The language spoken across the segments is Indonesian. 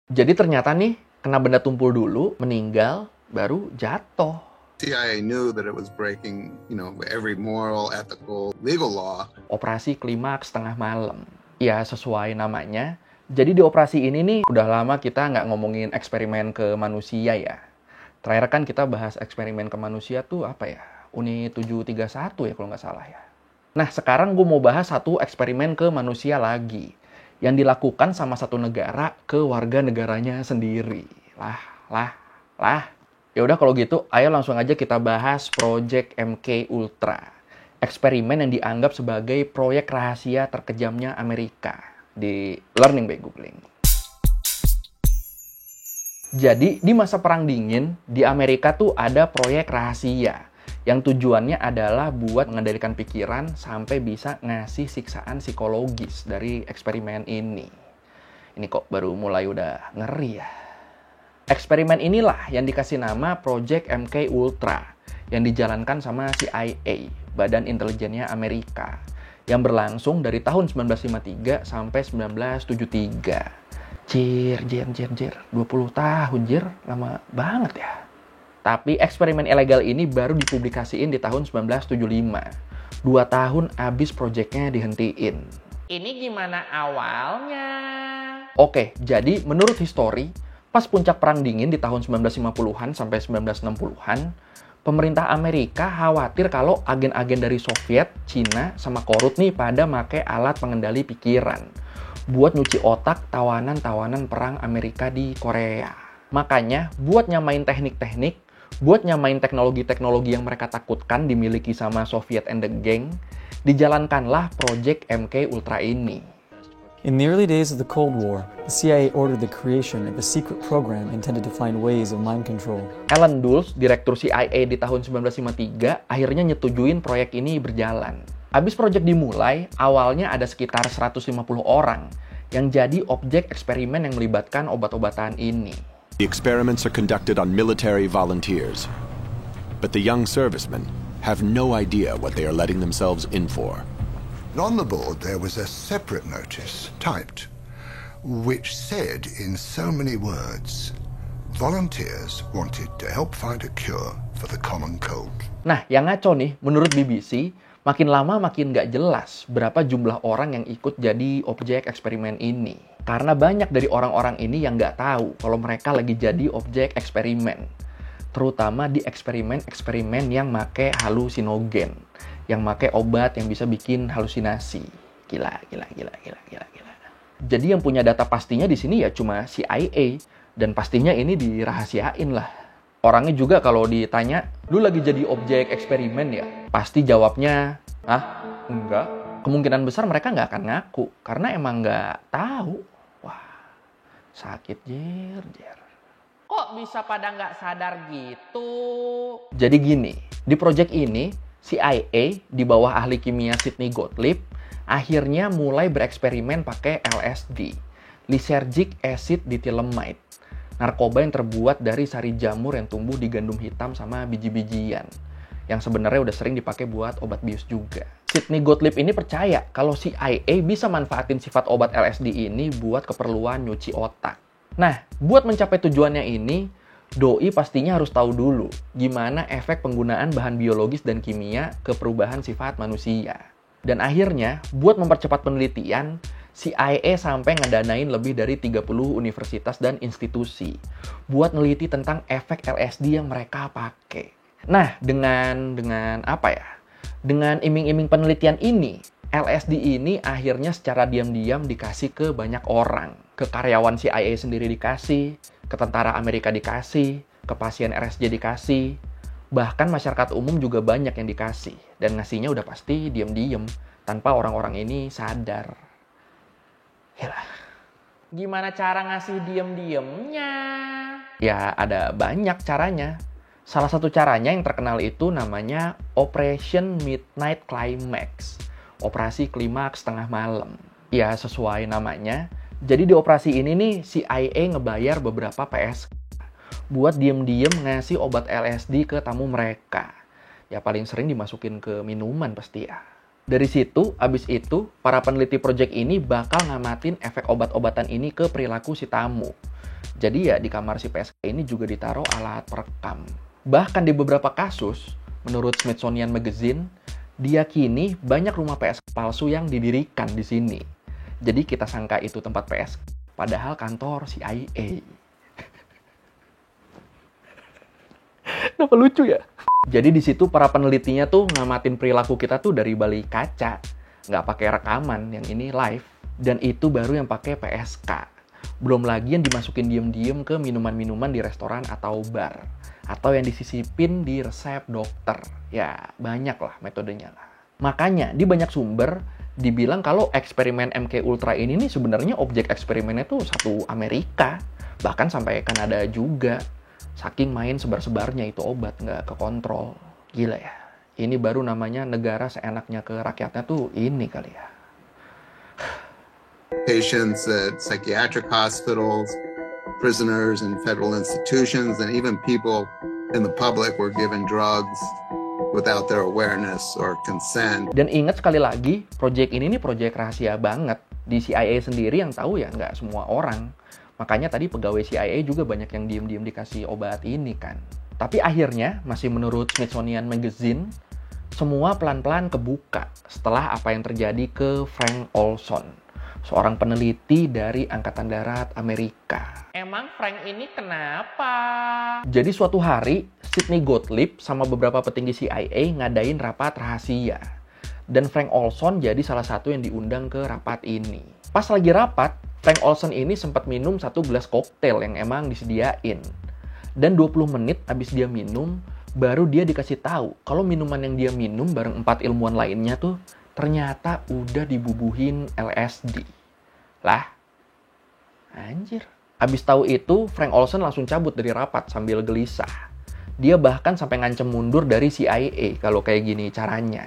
Jadi ternyata nih, kena benda tumpul dulu, meninggal, baru jatuh. CIA knew that it was breaking, every moral, ethical, legal law. Operasi Klimaks tengah malam. Ya, sesuai namanya. Jadi di operasi ini nih, udah lama kita nggak ngomongin eksperimen ke manusia ya. Terakhir kan kita bahas eksperimen ke manusia tuh apa ya? Uni 731 ya kalau nggak salah ya. Nah, sekarang gue mau bahas satu eksperimen ke manusia lagi. Yang dilakukan sama satu negara ke warga negaranya sendiri. Lah. Ya udah kalau gitu, ayo langsung aja kita bahas Project MK Ultra. Eksperimen yang dianggap sebagai proyek rahasia terkejamnya Amerika di Learning by Googling. Jadi, di masa Perang Dingin, di Amerika tuh ada proyek rahasia yang tujuannya adalah buat mengendalikan pikiran sampai bisa ngasih siksaan psikologis dari eksperimen ini. Ini kok baru mulai udah ngeri ya. Eksperimen inilah yang dikasih nama Project MK Ultra yang dijalankan sama CIA, Badan Intelijennya Amerika, yang berlangsung dari tahun 1953 sampai 1973. Jir, 20 tahun, Jir. Lama banget ya. Tapi eksperimen ilegal ini baru dipublikasiin di tahun 1975. 2 tahun abis proyeknya dihentiin. Ini gimana awalnya? Oke, jadi menurut histori, pas puncak Perang Dingin di tahun 1950-an sampai 1960-an, pemerintah Amerika khawatir kalau agen-agen dari Soviet, Cina, sama Korut nih pada make alat pengendali pikiran buat nyuci otak tawanan-tawanan perang Amerika di Korea. Makanya, buat nyamain teknik-teknik, buat nyamain teknologi-teknologi yang mereka takutkan dimiliki sama Soviet and the Gang, dijalankanlah Project MK Ultra ini. In the early days of the Cold War, the CIA ordered the creation of a secret program intended to find ways of mind control. Alan Dulles, direktur CIA di tahun 1953, akhirnya nyetujuin proyek ini berjalan. Abis proyek dimulai, awalnya ada sekitar 150 orang yang jadi objek eksperimen yang melibatkan obat-obatan ini. The experiments are conducted on military volunteers, but the young servicemen have no idea what they are letting themselves in for. And on the board there was a separate notice, typed, which said in so many words, volunteers wanted to help find a cure for the common cold. Nah, yang ngaco nih, menurut BBC, makin lama makin nggak jelas berapa jumlah orang yang ikut jadi objek eksperimen ini. Karena banyak dari orang-orang ini yang nggak tahu kalau mereka lagi jadi objek eksperimen. Terutama di eksperimen-eksperimen yang make halusinogen, yang make obat yang bisa bikin halusinasi. Gila. Jadi yang punya data pastinya di sini ya cuma CIA, dan pastinya ini dirahasiain lah. Orangnya juga kalau ditanya, lu lagi jadi objek eksperimen ya? Pasti jawabnya, enggak. Kemungkinan besar mereka nggak akan ngaku, karena emang nggak tahu. Wah, sakit Jir. Kok bisa pada nggak sadar gitu? Jadi gini, di proyek ini, CIA di bawah ahli kimia Sidney Gottlieb akhirnya mulai bereksperimen pakai LSD, lysergic acid dithylamide, narkoba yang terbuat dari sari jamur yang tumbuh di gandum hitam sama biji-bijian, yang sebenarnya udah sering dipakai buat obat bius juga. Sidney Gottlieb ini percaya kalau CIA bisa manfaatin sifat obat LSD ini buat keperluan nyuci otak. Nah, buat mencapai tujuannya ini, doi pastinya harus tahu dulu gimana efek penggunaan bahan biologis dan kimia ke perubahan sifat manusia. Dan akhirnya, buat mempercepat penelitian, CIA sampai ngedanain lebih dari 30 universitas dan institusi buat neliti tentang efek LSD yang mereka pakai. Nah, dengan apa ya? Dengan iming-iming penelitian ini, LSD ini akhirnya secara diam-diam dikasih ke banyak orang. Ke karyawan CIA sendiri dikasih, ke tentara Amerika dikasih, ke pasien RSJ dikasih, bahkan masyarakat umum juga banyak yang dikasih. Dan ngasihnya udah pasti diam-diam, tanpa orang-orang ini sadar. Yalah. Gimana cara ngasih diam-diamnya? Ya, ada banyak caranya. Salah satu caranya yang terkenal itu namanya Operation Midnight Climax. Operasi Klimaks tengah malam. Ya, sesuai namanya. Jadi di operasi ini nih, CIA ngebayar beberapa PSK buat diem-diem ngasih obat LSD ke tamu mereka. Ya paling sering dimasukin ke minuman pasti ya. Dari situ, abis itu, para peneliti proyek ini bakal ngamatin efek obat-obatan ini ke perilaku si tamu. Jadi ya di kamar si PSK ini juga ditaruh alat perekam. Bahkan di beberapa kasus, menurut Smithsonian Magazine, diyakini banyak rumah PSK palsu yang didirikan di sini. Jadi kita sangka itu tempat PSK, padahal kantor CIA. Kenapa lucu ya? Jadi di situ para penelitinya tuh ngamatin perilaku kita tuh dari balik kaca. Nggak pakai rekaman, yang ini live. Dan itu baru yang pakai PSK. Belum lagi yang dimasukin diem-diem ke minuman-minuman di restoran atau bar. Atau yang disisipin di resep dokter. Ya, banyak lah metodenya lah. Makanya, di banyak sumber dibilang kalau eksperimen MK Ultra ini nih sebenarnya objek eksperimennya tuh satu Amerika. Bahkan sampai Kanada juga. Saking main sebar-sebarnya itu obat, nggak kekontrol. Gila ya. Ini baru namanya negara seenaknya ke rakyatnya tuh ini kali ya. Patients at psychiatric hospitals, prisoners in federal institutions, and even people in the public were given drugs without their awareness or consent. Dan ingat sekali lagi, proyek ini nih proyek rahasia banget. Di CIA sendiri yang tahu ya nggak semua orang. Makanya tadi pegawai CIA juga banyak yang diem-diem dikasih obat ini kan. Tapi akhirnya, masih menurut Smithsonian Magazine, semua pelan-pelan kebuka setelah apa yang terjadi ke Frank Olson, seorang peneliti dari Angkatan Darat Amerika. Emang Frank ini kenapa? Jadi suatu hari, Sidney Gottlieb sama beberapa petinggi CIA ngadain rapat rahasia. Dan Frank Olson jadi salah satu yang diundang ke rapat ini. Pas lagi rapat, Frank Olson ini sempat minum 1 gelas koktail yang emang disediain. Dan 20 menit abis dia minum, baru dia dikasih tahu kalau minuman yang dia minum bareng 4 ilmuwan lainnya tuh ternyata udah dibubuhin LSD. Lah, anjir. Abis tahu itu, Frank Olson langsung cabut dari rapat sambil gelisah. Dia bahkan sampai ngancem mundur dari CIA kalau kayak gini caranya.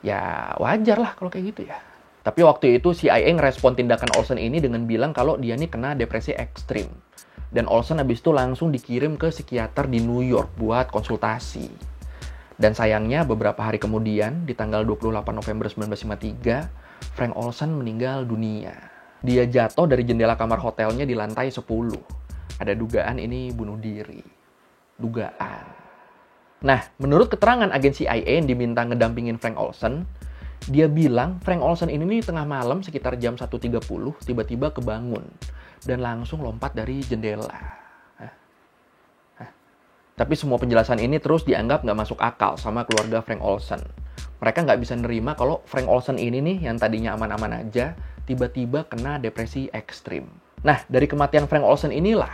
Ya wajar lah kalau kayak gitu ya. Tapi waktu itu CIA ngerespon tindakan Olson ini dengan bilang kalau dia nih kena depresi ekstrim. Dan Olson habis itu langsung dikirim ke psikiater di New York buat konsultasi. Dan sayangnya beberapa hari kemudian, di tanggal 28 November 1953, Frank Olson meninggal dunia. Dia jatuh dari jendela kamar hotelnya di lantai 10. Ada dugaan ini bunuh diri. Dugaan. Nah, menurut keterangan agen CIA yang diminta ngedampingin Frank Olson, dia bilang Frank Olson ini nih tengah malam sekitar jam 1.30 tiba-tiba kebangun dan langsung lompat dari jendela. Tapi semua penjelasan ini terus dianggap nggak masuk akal sama keluarga Frank Olson. Mereka nggak bisa nerima kalau Frank Olson ini nih yang tadinya aman-aman aja tiba-tiba kena depresi ekstrim. Nah, dari kematian Frank Olson inilah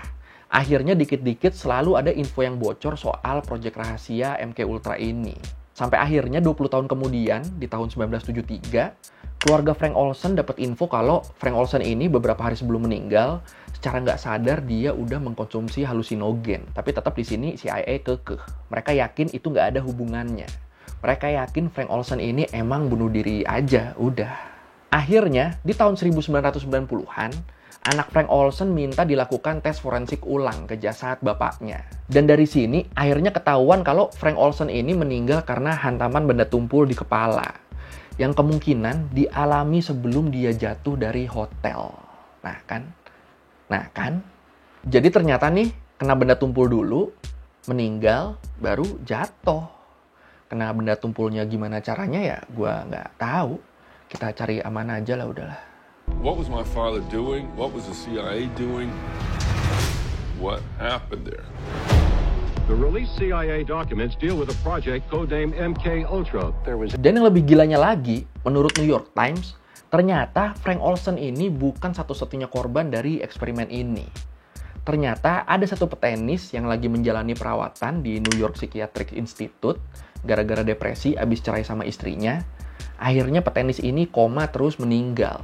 akhirnya dikit-dikit selalu ada info yang bocor soal proyek rahasia MK Ultra ini. Sampai akhirnya 20 tahun kemudian, di tahun 1973, keluarga Frank Olson dapat info kalau Frank Olson ini beberapa hari sebelum meninggal, secara nggak sadar dia udah mengkonsumsi halusinogen. Tapi tetap di sini CIA kekeh. Mereka yakin itu nggak ada hubungannya. Mereka yakin Frank Olson ini emang bunuh diri aja, udah. Akhirnya, di tahun 1990-an, anak Frank Olson minta dilakukan tes forensik ulang ke jasad bapaknya. Dan dari sini, akhirnya ketahuan kalau Frank Olson ini meninggal karena hantaman benda tumpul di kepala. Yang kemungkinan dialami sebelum dia jatuh dari hotel. Nah kan? Jadi ternyata nih, kena benda tumpul dulu, meninggal, baru jatuh. Kena benda tumpulnya gimana caranya ya, gua nggak tahu. Kita cari aman aja lah udahlah. What was my father doing? What was the CIA doing? What happened there? The released CIA documents deal with a project codenamed MK Ultra. Dan yang lebih gilanya lagi, menurut New York Times, ternyata Frank Olson ini bukan satu-satunya korban dari eksperimen ini. Ternyata ada satu petenis yang lagi menjalani perawatan di New York Psychiatric Institute gara-gara depresi abis cerai sama istrinya. Akhirnya petenis ini koma terus meninggal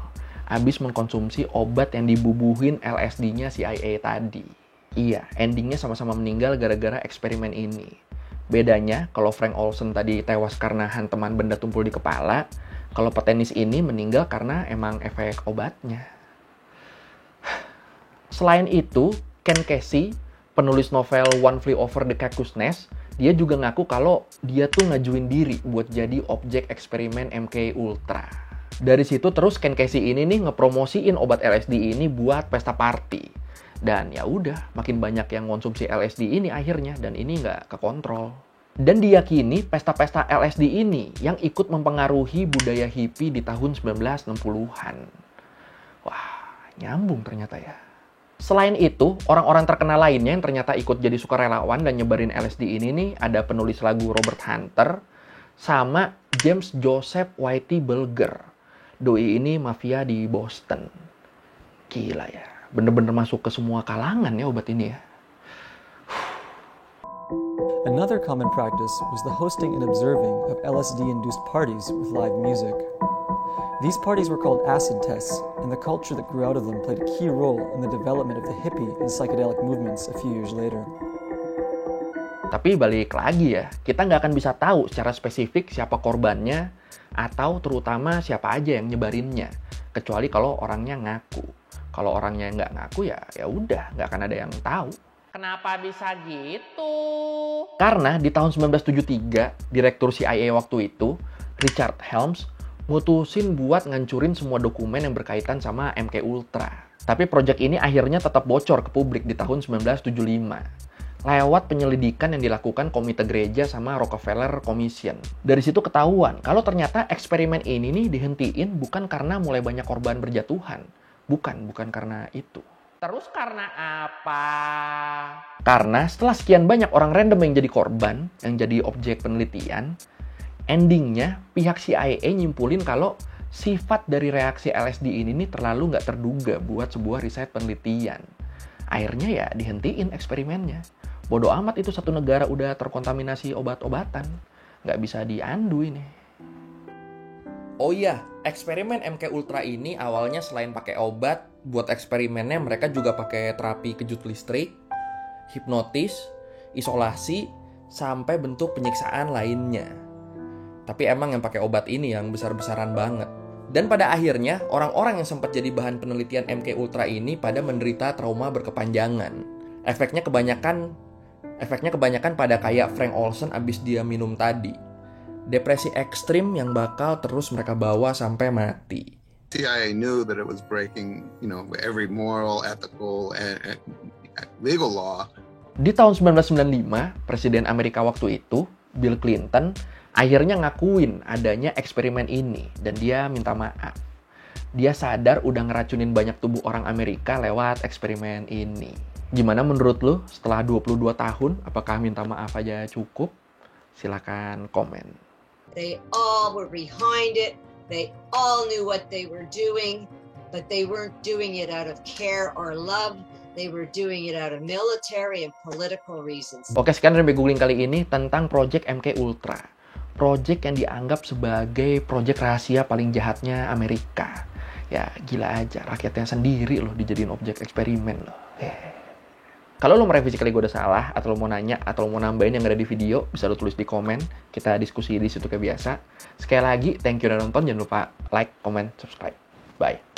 abis mengkonsumsi obat yang dibubuhin LSD-nya CIA tadi. Iya, endingnya sama-sama meninggal gara-gara eksperimen ini. Bedanya, kalau Frank Olson tadi tewas karena hantaman benda tumpul di kepala, kalau petenis ini meninggal karena emang efek obatnya. Selain itu, Ken Kesey, penulis novel One Flew Over the Cuckoo's Nest, dia juga ngaku kalau dia tuh ngajuin diri buat jadi objek eksperimen MK Ultra. Dari situ terus Ken Kesey ini nih ngepromosiin obat LSD ini buat pesta party. Dan ya udah, makin banyak yang konsumsi LSD ini akhirnya, dan ini nggak kekontrol. Dan diyakini pesta-pesta LSD ini yang ikut mempengaruhi budaya hippie di tahun 1960-an. Wah, nyambung ternyata ya. Selain itu, orang-orang terkenal lainnya yang ternyata ikut jadi sukarelawan dan nyebarin LSD ini nih, ada penulis lagu Robert Hunter, sama James Joseph Whitey Bulger. Doi ini mafia di Boston. Gila ya, bener-bener masuk ke semua kalangan ya obat ini ya. Another common practice was the hosting and observing of LSD-induced parties with live music. These parties were called acid tests, and the culture that grew out of them played a key role in the development of the hippie and psychedelic movements a few years later. Tapi balik lagi ya, kita nggak akan bisa tahu secara spesifik siapa korbannya, atau terutama siapa aja yang nyebarinnya, kecuali kalau orangnya ngaku. Kalau orangnya nggak ngaku ya udah, nggak akan ada yang tahu. Kenapa bisa gitu? Karena di tahun 1973, Direktur CIA waktu itu, Richard Helms, mutusin buat ngancurin semua dokumen yang berkaitan sama MK Ultra. Tapi proyek ini akhirnya tetap bocor ke publik di tahun 1975. Lewat penyelidikan yang dilakukan Komite Gereja sama Rockefeller Commission. Dari situ ketahuan kalau ternyata eksperimen ini nih dihentiin bukan karena mulai banyak korban berjatuhan. Bukan karena itu. Terus karena apa? Karena setelah sekian banyak orang random yang jadi korban, yang jadi objek penelitian, endingnya pihak CIA nyimpulin kalau sifat dari reaksi LSD ini nih terlalu nggak terduga buat sebuah riset penelitian. Akhirnya ya dihentiin eksperimennya. Bodoh amat itu satu negara udah terkontaminasi obat-obatan. Nggak bisa diandu ini. Oh iya, eksperimen MK Ultra ini awalnya selain pakai obat, buat eksperimennya mereka juga pakai terapi kejut listrik, hipnotis, isolasi, sampai bentuk penyiksaan lainnya. Tapi emang yang pakai obat ini yang besar-besaran banget. Dan pada akhirnya, orang-orang yang sempat jadi bahan penelitian MK Ultra ini pada menderita trauma berkepanjangan. Efeknya kebanyakan pada kayak Frank Olson abis dia minum tadi. Depresi ekstrim yang bakal terus mereka bawa sampai mati. CIA knew that it was breaking, every moral, ethical, and legal law. Di tahun 1995, Presiden Amerika waktu itu, Bill Clinton, akhirnya ngakuin adanya eksperimen ini dan dia minta maaf. Dia sadar udah ngeracunin banyak tubuh orang Amerika lewat eksperimen ini. Gimana menurut lu setelah 22 tahun, apakah minta maaf aja cukup? Silakan komen. They all were behind it. They all knew what they were doing, but they weren't doing it out of care or love. They were doing it out of military and political reasons. Oke, sekian dari Googling kali ini tentang Project MK Ultra. Project yang dianggap sebagai project rahasia paling jahatnya Amerika. Ya, gila aja. Rakyatnya sendiri loh dijadiin objek eksperimen loh. Kalau lo merevisi kali gue udah salah, atau lo mau nanya, atau lo mau nambahin yang ada di video, bisa lo tulis di komen. Kita diskusi di situ kayak biasa. Sekali lagi, thank you udah nonton. Jangan lupa like, comment, subscribe. Bye.